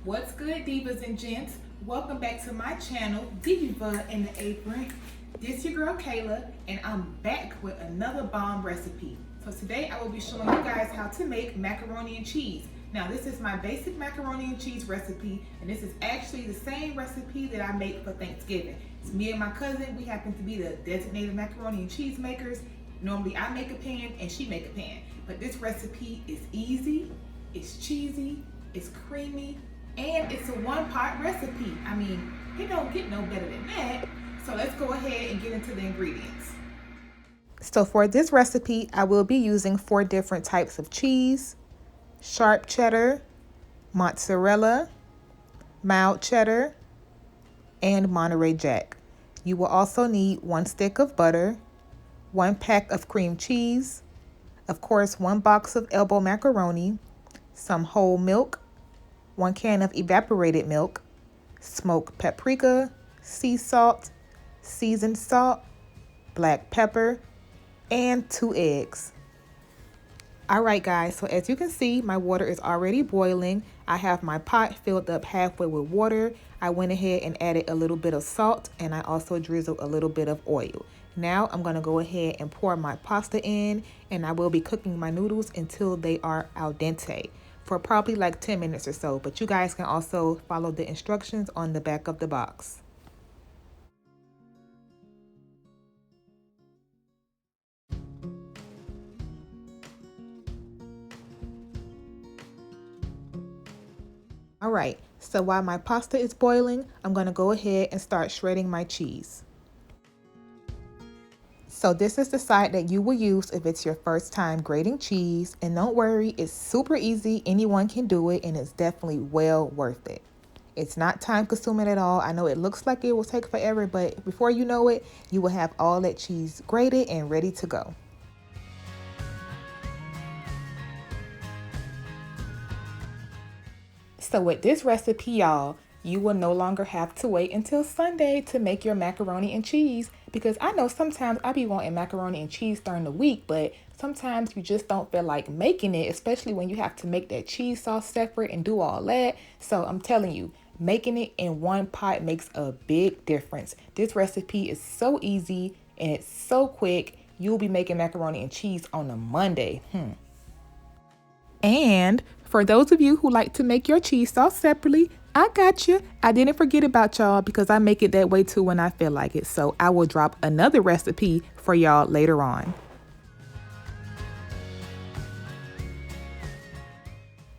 What's good, divas and gents? Welcome back to my channel, Diva in the Apron. This your girl Kayla, and I'm back with another bomb recipe. So today I will be showing you guys how to make macaroni and cheese. Now this is my basic macaroni and cheese recipe, and this is actually the same recipe that I make for Thanksgiving. It's me and my cousin. We happen to be the designated macaroni and cheese makers. Normally I make a pan and she make a pan, but this recipe is easy, it's cheesy, it's creamy, and it's a one-pot recipe. I mean, it don't get no better than that. So let's go ahead and get into the ingredients. So for this recipe, I will be using 4 different types of cheese: sharp cheddar, mozzarella, mild cheddar, and Monterey Jack. You will also need 1 stick of butter, 1 pack of cream cheese, of course 1 box of elbow macaroni, some whole milk, 1 can of evaporated milk, smoked paprika, sea salt, seasoned salt, black pepper, and 2 eggs. Alright guys, so as you can see, my water is already boiling. I have my pot filled up halfway with water. I went ahead and added a little bit of salt, and I also drizzled a little bit of oil. Now I'm going to go ahead and pour my pasta in, and I will be cooking my noodles until they are al dente for probably like 10 minutes or so, but you guys can also follow the instructions on the back of the box. Alright, so while my pasta is boiling, I'm going to go ahead and start shredding my cheese. So this is the side that you will use if it's your first time grating cheese, and don't worry, it's super easy, anyone can do it, and it's definitely well worth it. It's not time consuming at all. I know it looks like it will take forever, but before you know it, you will have all that cheese grated and ready to go. So with this recipe, y'all, you will no longer have to wait until Sunday to make your macaroni and cheese, because I know sometimes I be wanting macaroni and cheese during the week, but sometimes you just don't feel like making it, especially when you have to make that cheese sauce separate and do all that. So I'm telling you, making it in one pot makes a big difference. This recipe is so easy and it's so quick. You'll be making macaroni and cheese on a Monday. And for those of you who like to make your cheese sauce separately, I got you. I didn't forget about y'all because I make it that way too when I feel like it. So I will drop another recipe for y'all later on.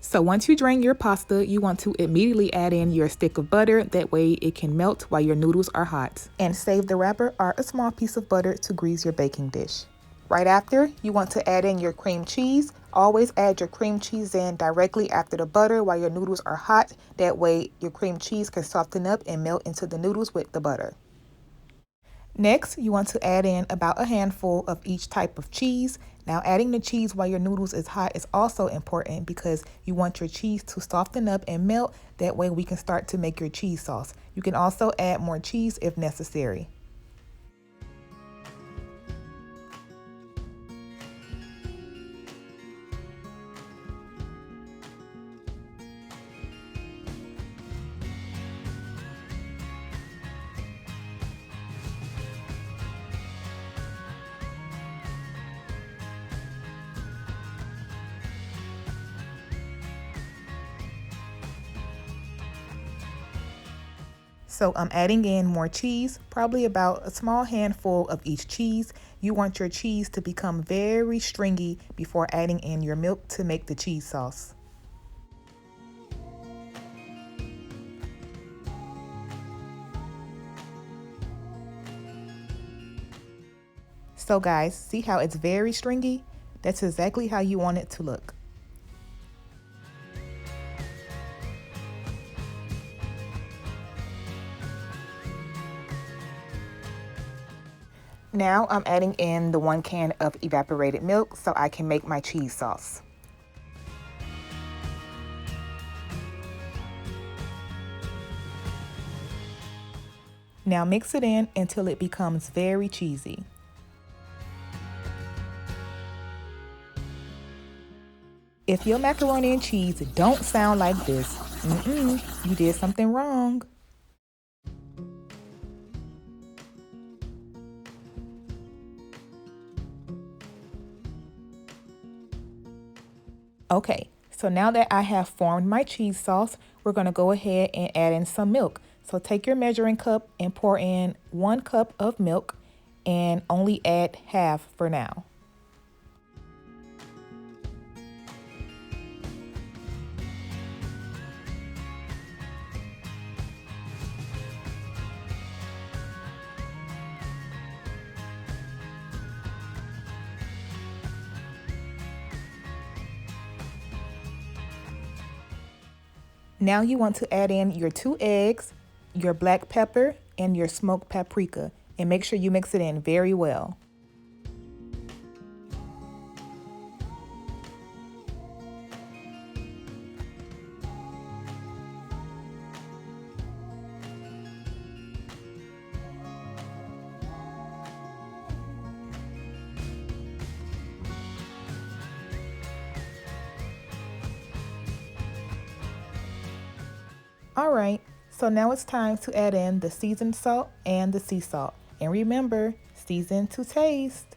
So once you drain your pasta, you want to immediately add in your stick of butter. That way it can melt while your noodles are hot. And save the wrapper or a small piece of butter to grease your baking dish. Right after, you want to add in your cream cheese. Always add your cream cheese in directly after the butter while your noodles are hot. That way your cream cheese can soften up and melt into the noodles with the butter. Next, you want to add in about a handful of each type of cheese. Now, adding the cheese while your noodles is hot is also important because you want your cheese to soften up and melt. That way we can start to make your cheese sauce. You can also add more cheese if necessary. So I'm adding in more cheese, probably about a small handful of each cheese. You want your cheese to become very stringy before adding in your milk to make the cheese sauce. So guys, see how it's very stringy? That's exactly how you want it to look. Now I'm adding in the 1 can of evaporated milk so I can make my cheese sauce. Now mix it in until it becomes very cheesy. If your macaroni and cheese don't sound like this, you did something wrong. Okay, so now that I have formed my cheese sauce, we're going to go ahead and add in some milk. So take your measuring cup and pour in 1 cup of milk and only add half for now. Now you want to add in your 2 eggs, your black pepper, and your smoked paprika, and make sure you mix it in very well. Alright, so now it's time to add in the seasoned salt and the sea salt. And remember, season to taste.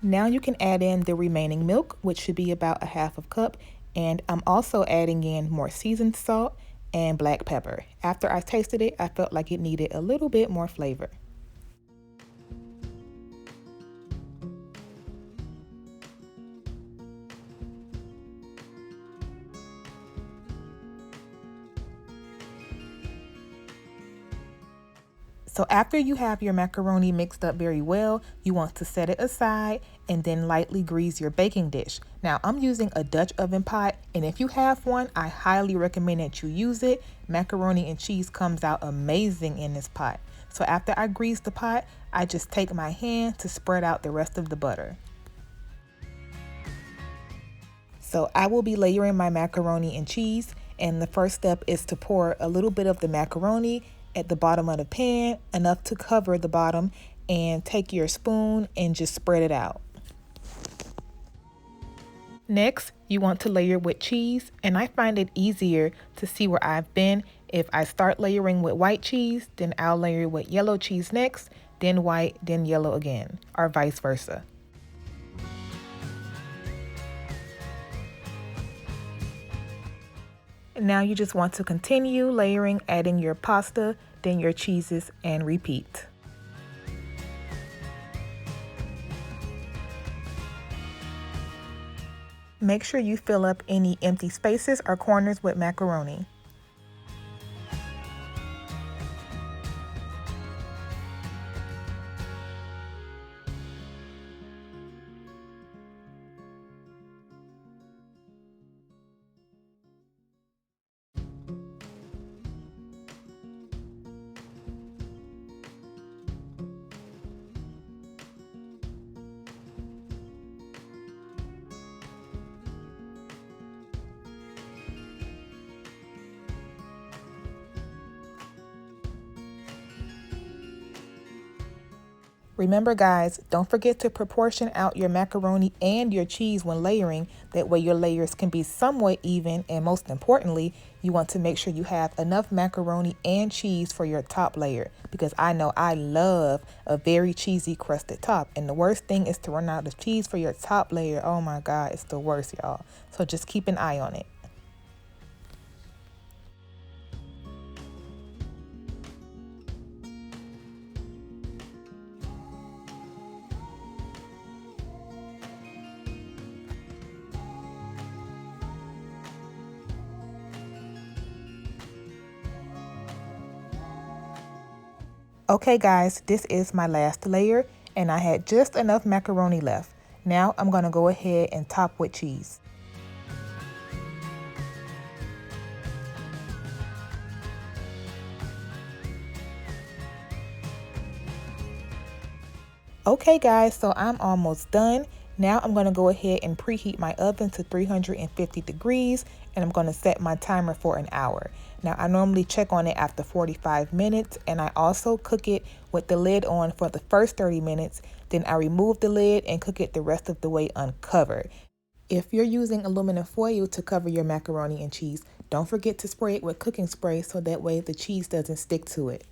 Now you can add in the remaining milk, which should be about a half a cup. And I'm also adding in more seasoned salt and black pepper. After I tasted it, I felt like it needed a little bit more flavor. So after you have your macaroni mixed up very well, you want to set it aside and then lightly grease your baking dish. Now I'm using a Dutch oven pot, and if you have one, I highly recommend that you use it. Macaroni and cheese comes out amazing in this pot. So after I grease the pot, I just take my hand to spread out the rest of the butter. So I will be layering my macaroni and cheese, and the first step is to pour a little bit of the macaroni at the bottom of the pan, enough to cover the bottom, and take your spoon and just spread it out. Next, you want to layer with cheese, and I find it easier to see where I've been. If I start layering with white cheese, then I'll layer with yellow cheese next, then white, then yellow again, or vice versa. Now you just want to continue layering, adding your pasta, then your cheeses, and repeat. Make sure you fill up any empty spaces or corners with macaroni. Remember guys, don't forget to proportion out your macaroni and your cheese when layering. That way your layers can be somewhat even, and most importantly, you want to make sure you have enough macaroni and cheese for your top layer, because I know I love a very cheesy crusted top, and the worst thing is to run out of cheese for your top layer. Oh my God, it's the worst, y'all. So just keep an eye on it. Okay guys, this is my last layer, and I had just enough macaroni left. Now I'm going to go ahead and top with cheese. Okay guys, so I'm almost done. Now I'm going to go ahead and preheat my oven to 350 degrees, and I'm going to set my timer for an hour. Now I normally check on it after 45 minutes, and I also cook it with the lid on for the first 30 minutes. Then I remove the lid and cook it the rest of the way uncovered. If you're using aluminum foil to cover your macaroni and cheese, don't forget to spray it with cooking spray so that way the cheese doesn't stick to it.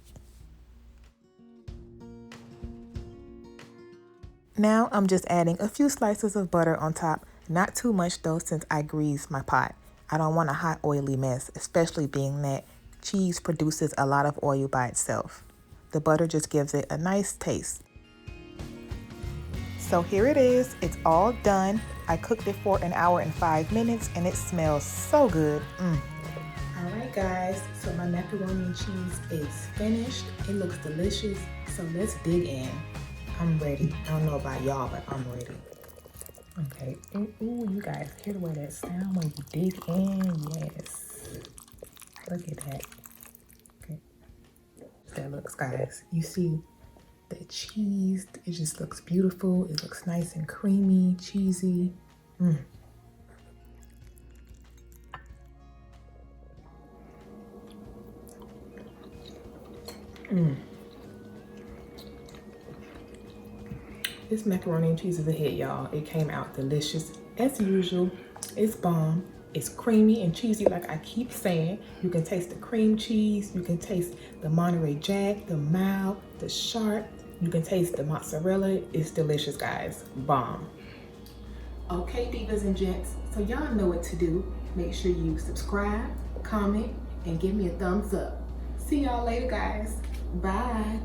Now I'm just adding a few slices of butter on top, not too much though since I greased my pot. I don't want a hot oily mess, especially being that cheese produces a lot of oil by itself. The butter just gives it a nice taste. So here it is, it's all done. I cooked it for an hour and 5 minutes and it smells so good. Alright guys, so my macaroni and cheese is finished. It looks delicious, so let's dig in. I'm ready. I don't know about y'all, but I'm ready. Okay. Ooh, you guys hear the way that sound when you dig in? Yes. Look at that. Okay. That looks, guys. You see the cheese. It just looks beautiful. It looks nice and creamy, cheesy. This macaroni and cheese is a hit, y'all. It came out delicious as usual. It's bomb. It's creamy and cheesy like I keep saying. You can taste the cream cheese. You can taste the Monterey Jack, the mild, the sharp. You can taste the mozzarella. It's delicious, guys. Bomb. Okay, divas and gents. So y'all know what to do. Make sure you subscribe, comment, and give me a thumbs up. See y'all later, guys. Bye.